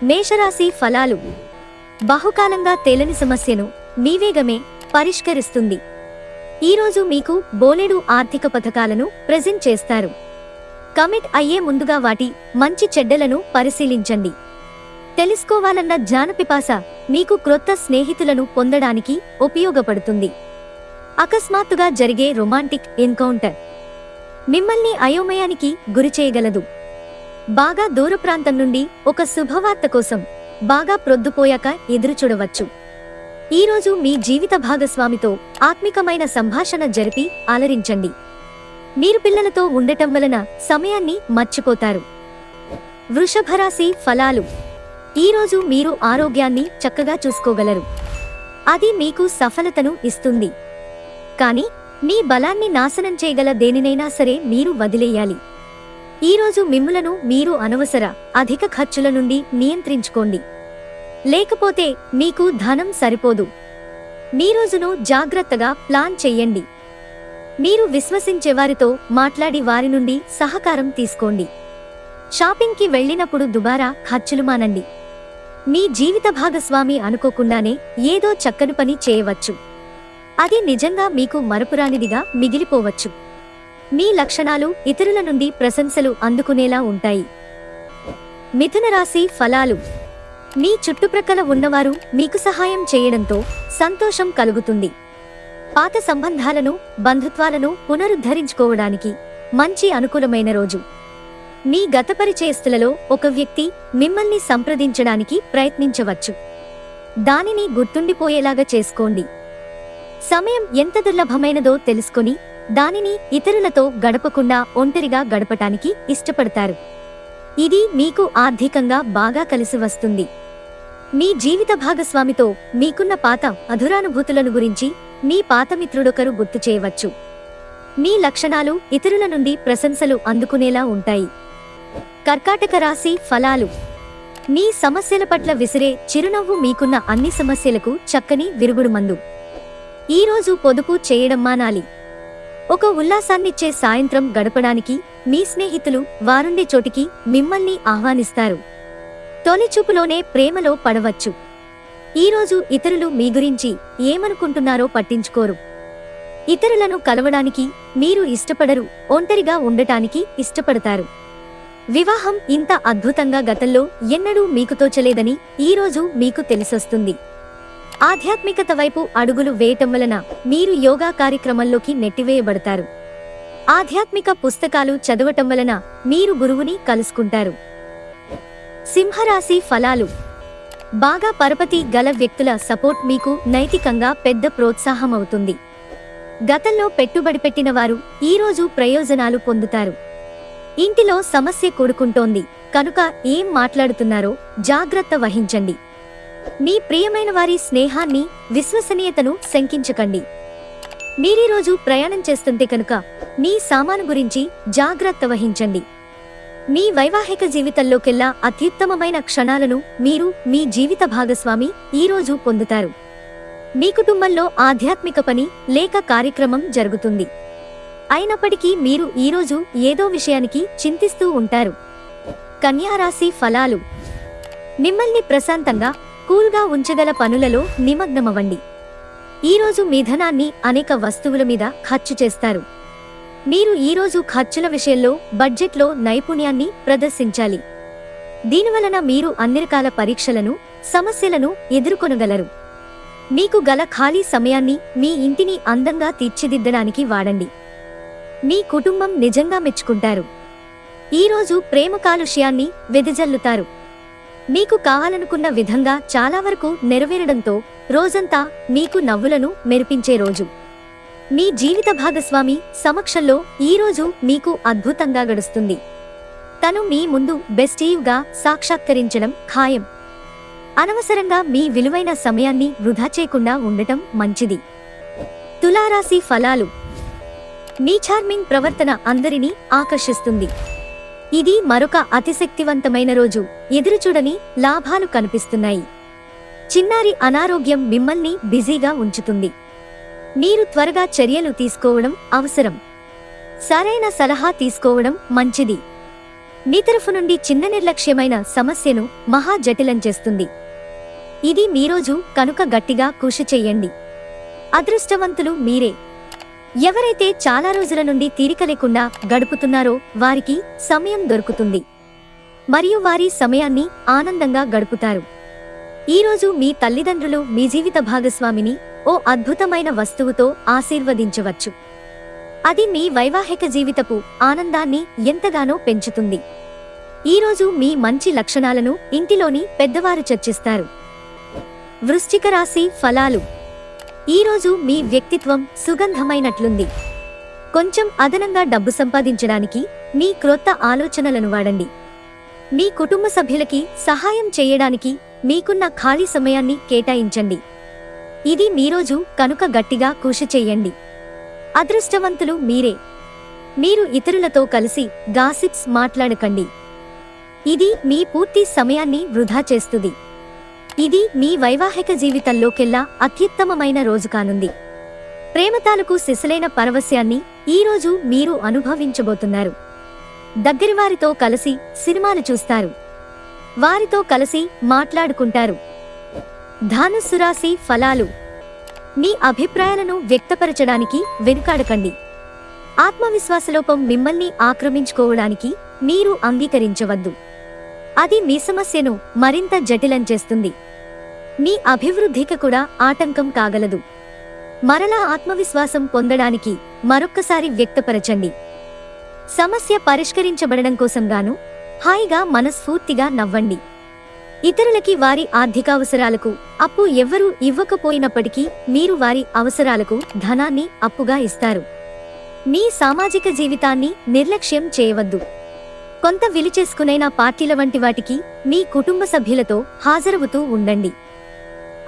మేషరాశి ఫలాలు. బహుకాలంగా తేలని సమస్యను మీ వేగమే పరిష్కరిస్తుంది. ఈరోజు మీకు బోలెడు ఆర్థిక పథకాలను ప్రెజెంట్ చేస్తారు. కమిట్ అయ్యే ముందుగా వాటి మంచి చెడ్డలను పరిశీలించండి. తెలుసుకోవాలన్న జ్ఞానపిపాస మీకు క్రొత్త స్నేహితులను పొందడానికి ఉపయోగపడుతుంది. అకస్మాత్తుగా జరిగే రొమాంటిక్ ఎన్కౌంటర్ మిమ్మల్ని అయోమయానికి గురిచేయగలదు. బాగా దూర ప్రాంతం నుండి ఒక శుభవార్త కోసం బాగా ప్రొద్దుపోయాక ఎదురుచూడవచ్చు. ఈరోజు మీ జీవిత భాగస్వామితో ఆత్మికమైన సంభాషణ జరిపి అలరించండి. మీరు పిల్లలతో ఉండటం వలన సమయాన్ని మర్చిపోతారు. వృషభరాశి ఫలాలు. ఈరోజు మీరు ఆరోగ్యాన్ని చక్కగా చూసుకోగలరు. అది మీకు సఫలతను ఇస్తుంది. కానీ మీ బలాన్ని నాశనం చేయగల దేనినైనా సరే మీరు వదిలేయాలి. ఈరోజు మిమ్ములను మీరు అనవసర అధిక ఖర్చుల నుండి నియంత్రించుకోండి. లేకపోతే మీకు ధనం సరిపోదు. మీ రోజును జాగ్రత్తగా ప్లాన్ చెయ్యండి. మీరు విశ్వసించేవారితో మాట్లాడి వారి నుండి సహకారం తీసుకోండి. షాపింగ్కి వెళ్ళినప్పుడు దుబారా ఖర్చులు మానండి. మీ జీవిత భాగస్వామి అనుకోకుండానే ఏదో చక్కని పని చేయవచ్చు. అది నిజంగా మీకు మరపురానిదిగా మిగిలిపోవచ్చు. మీ లక్షణాలు ఇతరుల నుండి ప్రశంసలు అందుకునేలా ఉంటాయి. మిథున రాశి ఫలాలు. మీ చుట్టుప్రక్కల ఉన్నవారు మీకు సహాయం చేయడంతో సంతోషం కలుగుతుంది. పాత సంబంధాలను బంధుత్వాలను పునరుద్ధరించుకోవడానికి మంచి అనుకూలమైన రోజు. మీ గత పరిచయస్తులలో ఒక వ్యక్తి మిమ్మల్ని సంప్రదించడానికి ప్రయత్నించవచ్చు. దానిని గుర్తుండిపోయేలాగా చేసుకోండి. సమయం ఎంత దుర్లభమైనదో తెలుసుకొని దానిని ఇతరులతో గడపకుండా ఒంటరిగా గడపటానికి ఇష్టపడతారు. ఇది మీకు ఆర్థికంగా బాగా కలిసి వస్తుంది. మీ జీవిత భాగస్వామితో మీకున్న పాత అధురానుభూతులను గురించి మీ పాతమిత్రుడొకరు గుర్తు చేయవచ్చు. మీ లక్షణాలు ఇతరుల నుండి ప్రశంసలు అందుకునేలా ఉంటాయి. కర్కాటక రాశి ఫలాలు. మీ సమస్యల పట్ల విసిరే చిరునవ్వు మీకున్న అన్ని సమస్యలకు చక్కని విరుగుడుమందు. ఈరోజు పొదుపు చేయడం మానాలి. ఒక ఉల్లాసాన్నిచ్చే సాయంత్రం గడపడానికి మీ స్నేహితులు వారుండే చోటికి మిమ్మల్ని ఆహ్వానిస్తారు. తొలిచూపులోనే ప్రేమలో పడవచ్చు. ఈరోజు ఇతరులు మీ గురించి ఏమనుకుంటున్నారో పట్టించుకోరు. ఇతరులను కలవడానికి మీరు ఇష్టపడరు, ఒంటరిగా ఉండటానికి ఇష్టపడతారు. వివాహం ఇంత అద్భుతంగా గతంలో ఎన్నడూ మీకు తోచలేదని ఈరోజు మీకు తెలిసొస్తుంది. ఆధ్యాత్మికత వైపు అడుగులు వేయటం వలన మీరు యోగా కార్యక్రమంలోకి నెట్టివేయబడతారు. ఆధ్యాత్మిక పుస్తకాలు చదవటం వలన మీరు గురువుని కలుసుకుంటారు. సింహరాశి ఫలాలు. బాగా పరపతి గల వ్యక్తుల సపోర్ట్ మీకు నైతికంగా పెద్ద ప్రోత్సాహమవుతుంది. గతంలో పెట్టుబడి పెట్టిన వారు ఈరోజు ప్రయోజనాలు పొందుతారు. ఇంటిలో సమస్య కూడుకుంటోంది కనుక ఏం మాట్లాడుతున్నారో జాగ్రత్త వహించండి. మీ ప్రియమైన వారి స్నేహాన్ని విశ్వసనీయతను శంకించకండి. మీరీరోజు ప్రయాణం చేస్తుంటే కనుక మీ సామాను గురించి జాగ్రత్త వహించండి. మీ వైవాహిక జీవితంలోకెల్లా అత్యుత్తమమైన క్షణాలను మీరు మీ జీవిత భాగస్వామి ఈరోజు పొందుతారు. మీ కుటుంబంలో ఆధ్యాత్మిక పని లేక కార్యక్రమం జరుగుతుంది. అయినప్పటికీ మీరు ఈరోజు ఏదో విషయానికి చింతిస్తూ ఉంటారు. కన్యారాశి ఫలాలు. మిమ్మల్ని ప్రశాంతంగా కూల్గా ఉంచగల పనులలో నిమగ్నమవ్వండి. ఈరోజు మీ ధనాన్ని అనేక వస్తువుల మీద ఖర్చు చేస్తారు. మీరు ఈరోజు ఖర్చుల విషయంలో బడ్జెట్లో నైపుణ్యాన్ని ప్రదర్శించాలి. దీనివలన మీరు అన్ని రకాల పరీక్షలను సమస్యలను ఎదుర్కొనగలరు. మీకు గల ఖాళీ సమయాన్ని మీ ఇంటిని అందంగా తీర్చిదిద్దడానికి వాడండి. మీ కుటుంబం నిజంగా మెచ్చుకుంటారు. ఈరోజు ప్రేమ కాలుష్యాన్ని వెదజల్లుతారు. మీకు కావాలనుకున్న విధంగా చాలా వరకు నెరవేరడంతో రోజంతా మీకు నవ్వులను మెరిపించే రోజు. మీ జీవిత భాగస్వామి సమక్షంలో ఈరోజు మీకు అద్భుతంగా గడుస్తుంది. తను మీ ముందు బెస్టీవ్గా సాక్షాత్కరించడం ఖాయం. అనవసరంగా మీ విలువైన సమయాన్ని వృధా చేయకుండా ఉండటం మంచిది. తులారాశి ఫలాలు. మీ చార్మింగ్ ప్రవర్తన అందరినీ ఆకర్షిస్తుంది. ఇది మరొక అతిశక్తివంతమైన రోజు. ఎదురుచూడని లాభాలు కనిపిస్తున్నాయి. చిన్నారి అనారోగ్యం మిమ్మల్ని బిజీగా ఉంచుతుంది. మీరు త్వరగా చర్యలు తీసుకోవడం అవసరం. సరైన సలహా తీసుకోవడం మంచిది. మీ తరఫు నుండి చిన్న నిర్లక్ష్యమైన సమస్యను మహా జటిలం చేస్తుంది. ఇది మీ రోజు కనుక గట్టిగా కృషి చెయ్యండి. అదృష్టవంతులు మీరే. ఎవరైతే చాలా రోజుల నుండి తీరిక లేకుండా గడుపుతున్నారో వారికి సమయం దొరుకుతుంది మరియు వారి సమయాన్ని ఆనందంగా గడుపుతారు. ఈరోజు మీ తల్లిదండ్రులు మీ జీవిత భాగస్వామిని ఓ అద్భుతమైన వస్తువుతో ఆశీర్వదించవచ్చు. అది మీ వైవాహిక జీవితపు ఆనందాన్ని ఎంతగానో పెంచుతుంది. ఈరోజు మీ మంచి లక్షణాలను ఇంటిలోని పెద్దవారు చర్చిస్తారు. వృశ్చిక రాశి ఫలాలు. ఈరోజు మీ వ్యక్తిత్వం సుగంధమైనట్లుంది. కొంచెం అదనంగా డబ్బు సంపాదించడానికి మీ క్రొత్త ఆలోచనలను వాడండి. మీ కుటుంబ సభ్యులకి సహాయం చేయడానికి మీకున్న ఖాళీ సమయాన్ని కేటాయించండి. ఇది మీ రోజు కనుక గట్టిగా కృషి చెయ్యండి. అదృష్టవంతులు మీరే. మీరు ఇతరులతో కలిసి గాసిప్స్ మాట్లాడకండి. ఇది మీ పూర్తి సమయాన్ని వృధా చేస్తుంది. ఇది మీ వైవాహిక జీవితంలోకెల్లా అత్యుత్తమమైన రోజు కానుంది. ప్రేమతాలకు సిసలైన పరవశ్యాన్ని ఈరోజు మీరు అనుభవించబోతున్నారు. దగ్గరివారితో కలిసి సినిమాలు చూస్తారు. వారితో కలిసి మాట్లాడుకుంటారు. ధనుస్సు రాశి ఫలాలు. మీ అభిప్రాయాలను వ్యక్తపరచడానికి వెనుకాడకండి. ఆత్మవిశ్వాసలోపం మిమ్మల్ని ఆక్రమించుకోవడానికి మీరు అంగీకరించవద్దు. అది మీ సమస్యను మరింత జటిలం చేస్తుంది. మీ అభివృద్ధికి కూడా ఆటంకం కాగలదు. మరలా ఆత్మవిశ్వాసం పొందడానికి మరొక్కసారి వ్యక్తపరచండి. సమస్య పరిష్కరించబడడం కోసంగాను హాయిగా మనస్ఫూర్తిగా నవ్వండి. ఇతరులకి వారి ఆర్థికావసరాలకు అప్పు ఎవ్వరూ ఇవ్వకపోయినప్పటికీ మీరు వారి అవసరాలకు ధనాన్ని అప్పుగా ఇస్తారు. మీ సామాజిక జీవితాన్ని నిర్లక్ష్యం చేయవద్దు. కొంత విలిచేసుకునైన పార్టీల వంటి వాటికి మీ కుటుంబ సభ్యులతో హాజరవుతూ ఉండండి.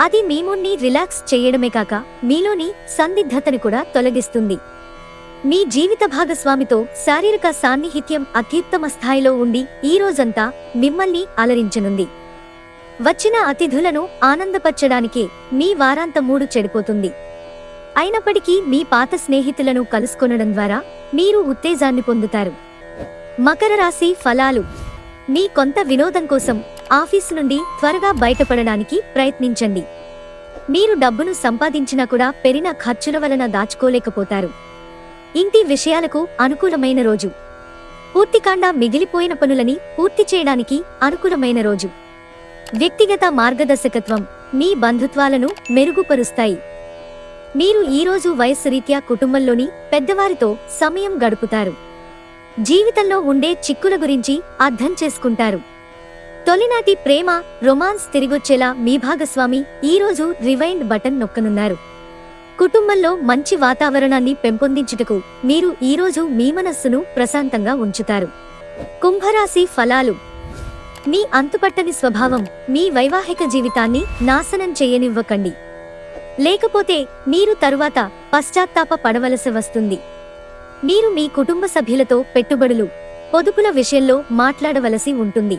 అది మీ మూడ్ని రిలాక్స్ చేయడమే కాక మీలోని సందిగ్ధతను కూడా తొలగిస్తుంది. మీ జీవిత భాగస్వామితో శారీరక సాన్నిహిత్యం అత్యుత్తమ స్థాయిలో ఉండి ఈ రోజంతా మిమ్మల్ని అలరించనుంది. వచ్చిన అతిథులను ఆనందపరచడానికే మీ వారాంత మూడు చెడిపోతుంది. అయినప్పటికీ మీ పాత స్నేహితులను కలుసుకొనడం ద్వారా మీరు ఉత్తేజాన్ని పొందుతారు. మకర రాశి ఫలాలు. మీ కొంత వినోదం కోసం ఆఫీసు నుండి త్వరగా బయటపడడానికి ప్రయత్నించండి. మీరు డబ్బును సంపాదించినా కూడా పెరిగిన ఖర్చుల వలన దాచుకోలేకపోతారు. ఇంటి విషయాలకు అనుకూలమైన రోజు. పూర్తికాండా మిగిలిపోయిన పనులని పూర్తి చేయడానికి అనుకూలమైన రోజు. వ్యక్తిగత మార్గదర్శకత్వం మీ బంధుత్వాలను మెరుగుపరుస్తాయి. మీరు ఈరోజు వయస్సు రీత్యా కుటుంబంలోని పెద్దవారితో సమయం గడుపుతారు. జీవితంలో ఉండే చిక్కుల గురించి అర్థం చేసుకుంటారు. తొలినాటి ప్రేమ రొమాన్స్ తిరిగొచ్చేలా మీ భాగస్వామి ఈరోజు రివైండ్ బటన్ నొక్కనున్నారు. కుటుంబంలో మంచి వాతావరణాన్ని పెంపొందించుటకు మీరు ఈరోజు మీ మనస్సును ప్రశాంతంగా ఉంచుతారు. కుంభరాశి ఫలాలు. మీ అంతుపట్టని స్వభావం మీ వైవాహిక జీవితాన్ని నాశనం చేయనివ్వకండి. లేకపోతే మీరు తరువాత పశ్చాత్తాప పడవలసి వస్తుంది. మీరు మీ కుటుంబ సభ్యులతో పెట్టుబడులు, పొదుపుల విషయంలో మాట్లాడవలసి ఉంటుంది.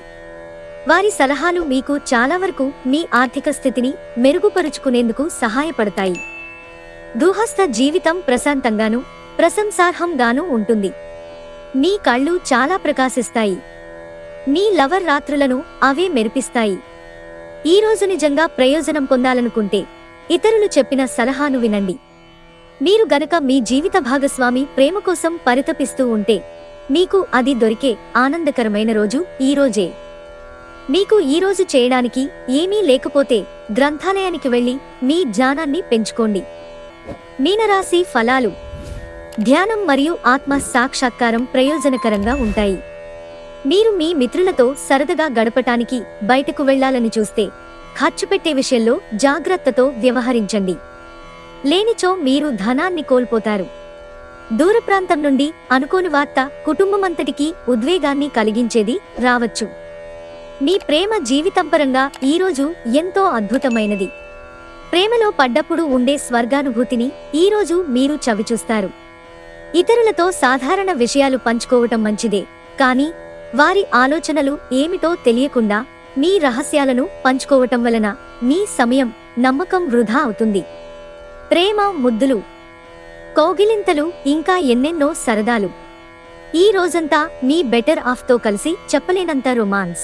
వారి సలహాలు మీకు చాలా వరకు మీ ఆర్థిక స్థితిని మెరుగుపరుచుకునేందుకు సహాయపడతాయి. గృహస్థ జీవితం ప్రశాంతంగానూ ప్రశంసార్హంగానూ ఉంటుంది. మీ కళ్ళు చాలా ప్రకాశిస్తాయి. మీ లవర్ రాత్రులను అవే మెరిపిస్తాయి. ఈరోజు నిజంగా ప్రయోజనం పొందాలనుకుంటే ఇతరులు చెప్పిన సలహాను వినండి. మీరు గనక మీ జీవిత భాగస్వామి ప్రేమ కోసం పరితపిస్తూ ఉంటే మీకు అది దొరికే ఆనందకరమైన రోజు ఈరోజే. మీకు ఈరోజు చేయడానికి ఏమీ లేకపోతే గ్రంథాలయానికి వెళ్లి మీ జ్ఞానాన్ని పెంచుకోండి. మీనరాశి ఫలాలు. ధ్యానం మరియు ఆత్మ సాక్షాత్కారం ప్రయోజనకరంగా ఉంటాయి. మీరు మీ మిత్రులతో సరదాగా గడపటానికి బయటకు వెళ్లాలని చూస్తే ఖర్చు పెట్టే విషయంలో జాగ్రత్తతో వ్యవహరించండి. లేనిచో మీరు ధనాన్ని కోల్పోతారు. దూర ప్రాంతం నుండి అనుకోని వార్త కుటుంబమంతటికీ ఉద్వేగాన్ని కలిగించేది రావచ్చు. మీ ప్రేమ జీవితంపరంగా ఈరోజు ఎంతో అద్భుతమైనది. ప్రేమలో పడ్డప్పుడు ఉండే స్వర్గానుభూతిని ఈరోజు మీరు చవిచూస్తారు. ఇతరులతో సాధారణ విషయాలు పంచుకోవటం మంచిదే, కానీ వారి ఆలోచనలు ఏమిటో తెలియకుండా మీ రహస్యాలను పంచుకోవటం వలన మీ సమయం, నమ్మకం వృధా అవుతుంది. ప్రేమ, ముద్దులు, కౌగిలింతలు ఇంకా ఎన్నెన్నో సరదాలు ఈ రోజంతా మీ బెటర్ హాఫ్తో కలిసి చెప్పలేనంత రొమాన్స్